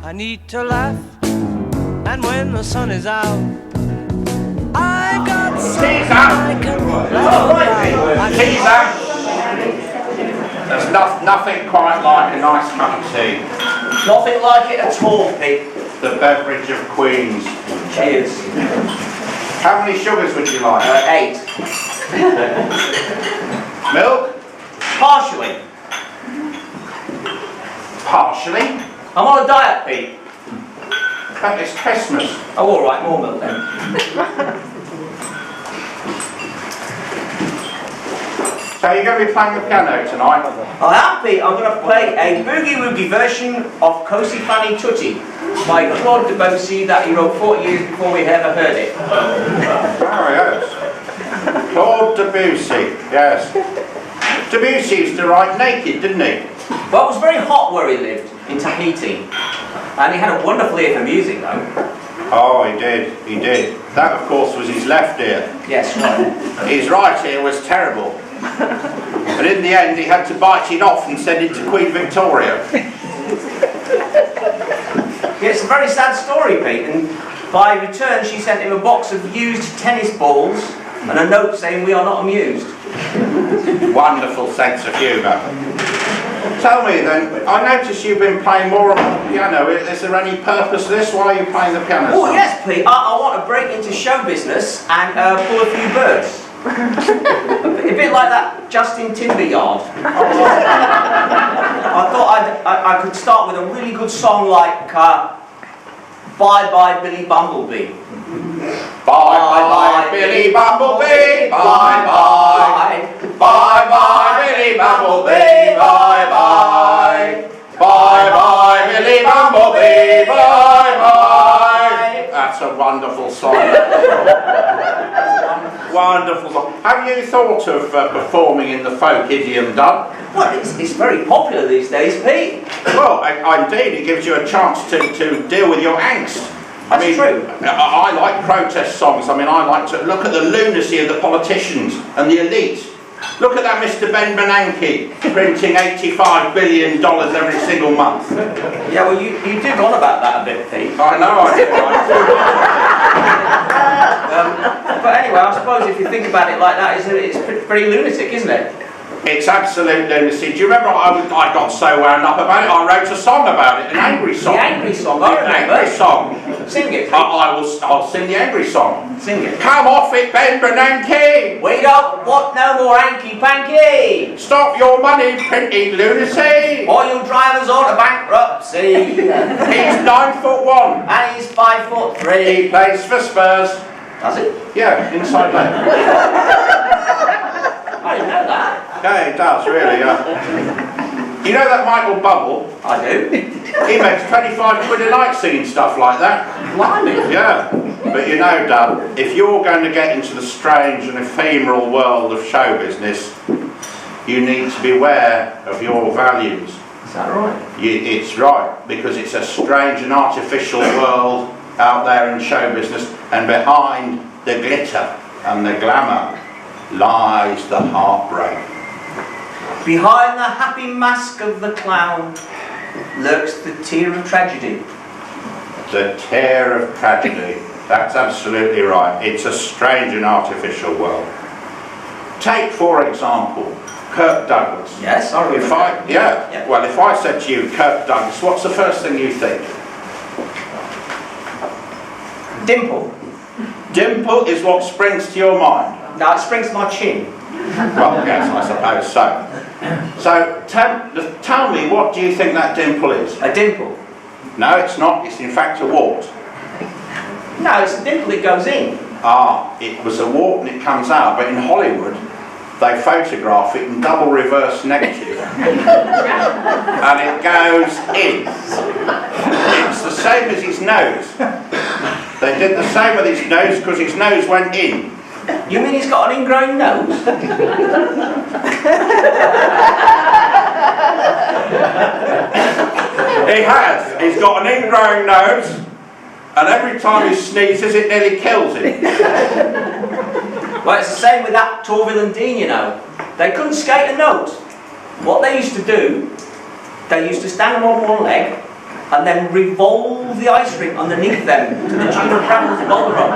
I need to laugh, and when the sun is out, I got something I can laugh about. There's nothing quite like a nice cup of tea. Nothing like it at all, Pete. The beverage of queens. Cheers. How many sugars would you like? 8. Milk? Partially. Partially? I'm on a diet, Pete. But it's Christmas. Oh, all right, more milk then. So you're going to be playing the piano tonight? I am, Pete. I'm going to play a boogie-woogie version of Cosi Fanny Tutti by Claude Debussy that he wrote 40 years before we ever heard it. Oh, yes. Claude Debussy, yes. Debussy used to write naked, didn't he? Well, it was very hot where he lived, in Tahiti. And he had a wonderful ear for music, though. Oh, he did. That, of course, was his left ear. Yes, right. His right ear was terrible. But in the end, he had to bite it off and send it to Queen Victoria. Yeah, it's a very sad story, Pete. And by return, she sent him a box of used tennis balls and a note saying, "We are not amused." Wonderful sense of humour. Tell me then, I notice you've been playing more and more piano. Is there any purpose to this? Why are you playing the piano? Oh, yes, Pete. I want to break into show business and pull a few birds. A bit like that Justin Timber yard. I thought I could start with a really good song like Bye Bye Billy Bumblebee. Bye bye Billy Bumblebee, bye bye. Bye bye Billy Bumblebee, bye bye. Bye bye Billy Bumblebee, bye bye. That's a wonderful song. Wonderful song. Have you thought of performing in the folk idiom, Dud? Well, it's very popular these days, Pete. Well, indeed, it gives you a chance to deal with your angst. That's true. I like protest songs. I mean, I like to look at the lunacy of the politicians and the elite. Look at that Mr. Ben Bernanke printing $85 billion every single month. Yeah, well, you do go on about that a bit, Pete. I know I do. But anyway, I suppose if you think about it like that, it's pretty lunatic, isn't it? It's absolute lunacy. Do you remember I got so wound up about it? I wrote a song about it, an angry song. The angry song, I remember. An angry song. Sing it. I'll sing the angry song. Sing it. Come off it, Ben Bernanke! We don't want no more hanky-panky! Stop your money printing lunacy! Oil drivers on to bankruptcy! He's 9'1". And he's 5'3". He plays for Spurs. Does he? Yeah, inside leg. I didn't know that. Yeah, he does, really, yeah. You know that Michael Bubble? I do. He makes 25 quid a night singing stuff like that. Blimey. Yeah. But you know, Dad, if you're going to get into the strange and ephemeral world of show business, you need to beware of your values. Is that right? It's right, because it's a strange and artificial world out there in show business, and behind the glitter and the glamour lies the heartbreak. Behind the happy mask of the clown lurks the tear of tragedy. The tear of tragedy. That's absolutely right. It's a strange and artificial world. Take, for example, Kirk Douglas. Yes, I remember. Well, if I said to you, Kirk Douglas, what's the first thing you think? Dimple. Dimple is what springs to your mind. No, it springs to my chin. Well, yes, I suppose so. So, tell me, what do you think that dimple is? A dimple? No, it's not. It's in fact a wart. No, it's a dimple that goes in. Ah, it was a wart and it comes out, but in Hollywood, they photograph it in double reverse negative. And it goes in. It's the same as his nose. They did the same with his nose because his nose went in. You mean he's got an ingrown nose? He has. He's got an ingrown nose, and every time he sneezes, it nearly kills him. Well, it's the same with that Torville and Dean, you know. They couldn't skate a note. What they used to do, they used to stand on one leg, and then revolve the ice rink underneath them to the tune of Brambles Ballroom.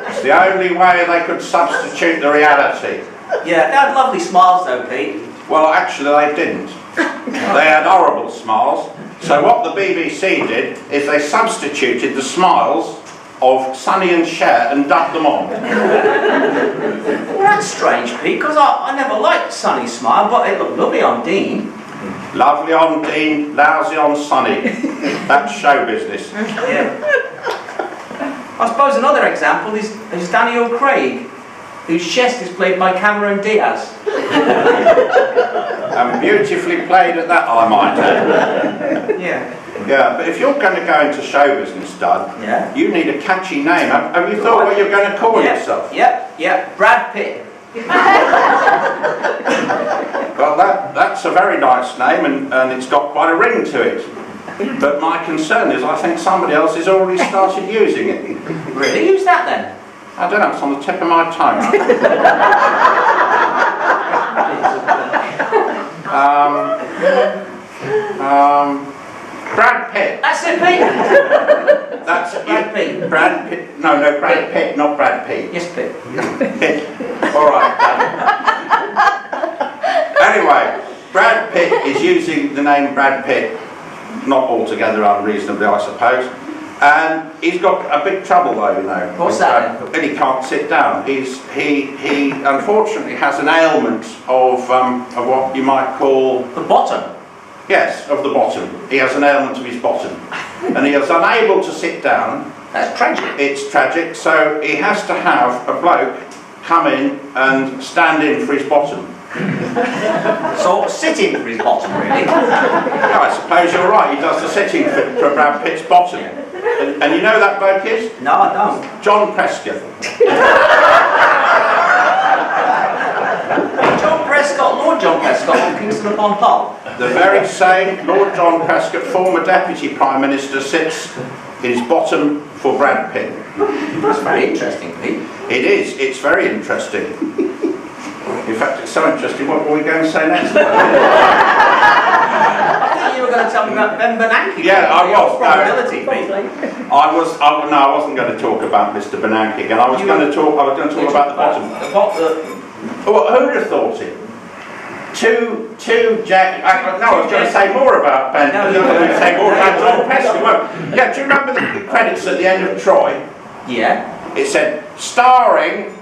It's the only way they could substitute the reality. Yeah, they had lovely smiles though, Pete. Well, actually they didn't. They had horrible smiles. So what the BBC did is they substituted the smiles of Sonny and Cher and dubbed them on. Well, that's strange, Pete, because I never liked Sonny's smile, but it looked lovely on Dean. Lovely on Dean, lousy on Sonny. That's show business. Yeah. I suppose another example is Daniel Craig, whose chest is played by Cameron Diaz. And beautifully played at that, I might add. Yeah. Yeah, but if you're going to go into show business, Dud, Yeah. you need a catchy name. Have you thought what you're going to call yourself? Yep, Brad Pitt. Well, that's a very nice name, and it's got quite a ring to it. But my concern is I think somebody else has already started using it. Really? Who's that then? I don't know, it's on the tip of my tongue. Brad Pitt. That's it, Pete. That's Brad Pitt. Brad Pitt. No, Brad Pitt, not Brad Pitt. Yes, Pitt. All right. Anyway, Brad Pitt is using the name Brad Pitt, not altogether unreasonably, I suppose. And he's got a big trouble though, you know. What's that? And he can't sit down. He unfortunately has an ailment of what you might call The bottom. yes, of the bottom. He has an ailment of his bottom, and he is unable to sit down. That's tragic. It's tragic. So he has to have a bloke come in and stand in for his bottom. Sort of sitting for his bottom, really. No, I suppose you're right. He does the sitting for Brad Pitt's bottom. And you know that bloke is? No, I don't. John Prescott. Lord John Prescott on Kingston upon Hull. The very same Lord John Prescott, former Deputy Prime Minister, sits in his bottom for Brad Pitt. That's very interesting, Pete. It is. It's very interesting. In fact, it's so interesting. What were we going to say next? I think you were going to tell me about Ben Bernanke. Yeah, I was. Probability, Pete. I wasn't going to talk about Mr. Bernanke again. I was going to talk about the bottom. Well, who would have thought it? Two Jack. I was going to say more about Ben. I was going to say more about John Prescott. Well, yeah, do you remember the credits at the end of Troy? Yeah. It said starring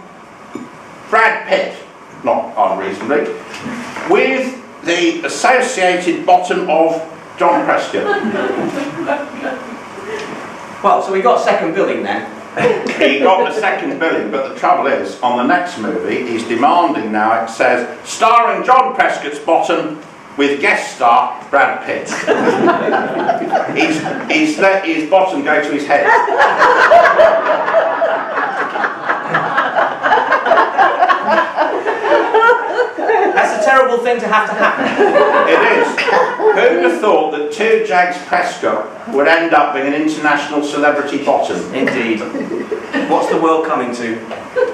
Brad Pitt, not unreasonably, with the associated bottom of John Prescott. Well, so we got second billing then. He got the second billing, but the trouble is, on the next movie, he's demanding now, it says, starring John Prescott's bottom with guest star Brad Pitt. he's let his bottom go to his head. That's a terrible thing to have to happen. It is. Who'd have thought that two Jags Prescott would end up being an international celebrity bottom? Indeed. What's the world coming to?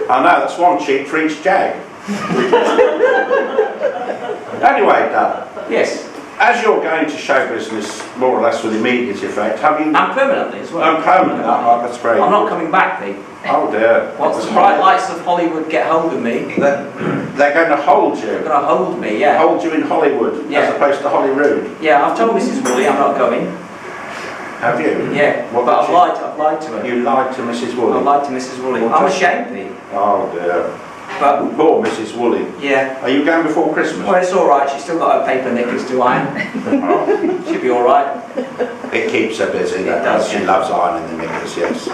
I know, that's one cheek for each Jag. Anyway, Dad. Yes. As you're going to show business more or less with immediate effect, have you... And permanently as well. Oh, permanent. Oh, that's great. I'm not coming back, Pete. Oh dear. Once the bright lights of Hollywood get hold of me, They're going to hold you. they're going to hold me, yeah. Hold you in Hollywood, Yeah. as opposed to Holyrood. Yeah, I've told Mrs. Woolley I'm not going. Have you? Yeah, What but did I've lied to her. You lied to Mrs. I've Woolley. lied to Mrs. Woolley. I'm ashamed, Pete. Oh dear. But, Poor Mrs. Woolley. yeah. Are you going before Christmas? Well, it's alright, she's still got her paper knickers to iron. Oh, She'll be alright. it keeps her busy. It does, She yeah. loves ironing the knickers, yes.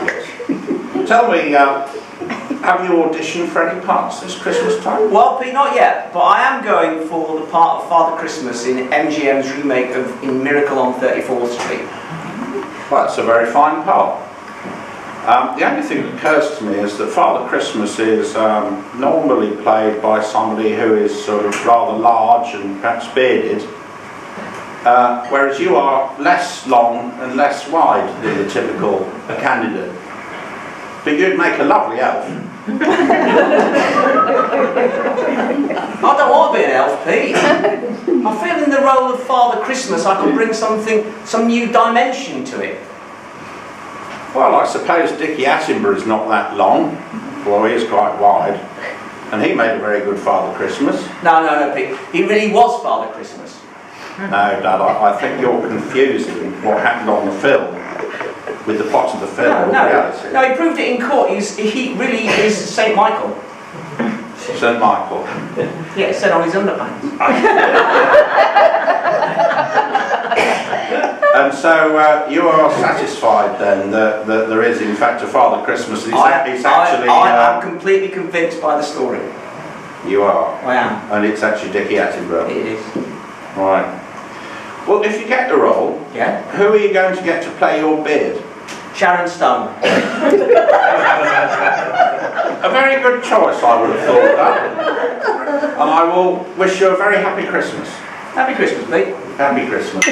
Tell me, have you auditioned for any parts this Christmas time? Well, Pete, not yet, but I am going for the part of Father Christmas in MGM's remake of In Miracle on 34th Street. Well, that's a very fine part. The only thing that occurs to me is that Father Christmas is normally played by somebody who is sort of rather large and perhaps bearded, whereas you are less long and less wide than the typical candidate. But you'd make a lovely elf. I don't want to be an elf, Pete. I feel in the role of Father Christmas I could bring some new dimension to it. Well, I suppose Dickie Attenborough is not that long, although he is quite wide. And he made a very good Father Christmas. No, Pete. He really was Father Christmas. No, Dad, I think you're confusing what happened on the film with the plot of the film. No, he proved it in court. He really is Saint Michael. St. Michael. Yeah, it said on his underpants. And so you are satisfied then that there is in fact a Father Christmas. I am completely convinced by the story. You are? I am. And it's actually Dickie Attenborough? It is. Right. Well, if you get the role, yeah, who are you going to get to play your beard? Sharon Stone. A very good choice, I would have thought that. And I will wish you a very happy Christmas. Happy Christmas, Pete. Happy Christmas.